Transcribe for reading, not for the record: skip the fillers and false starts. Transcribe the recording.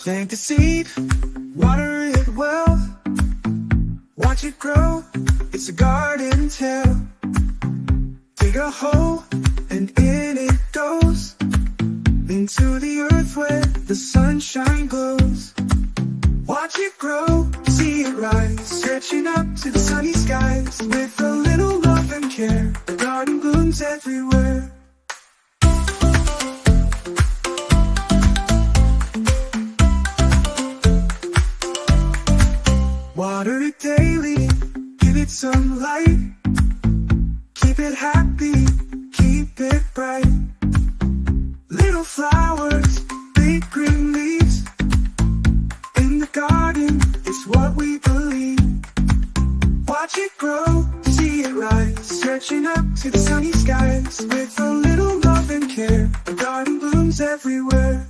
Plant the seed, water it well, watch it grow, it's a garden tale. Dig a hole, and in it goes, into the earth where the sunshine glows. Watch it grow, see it rise, stretching up to the sunny skies. With a little love and care, the garden blooms everywhere. Water it daily, give it some light. Keep it happy, keep it bright. Little flowers, big green leaves. In the garden, it's what we believe. Watch it grow, see it rise, stretching up to the sunny skies. With a little love and care, the garden blooms everywhere.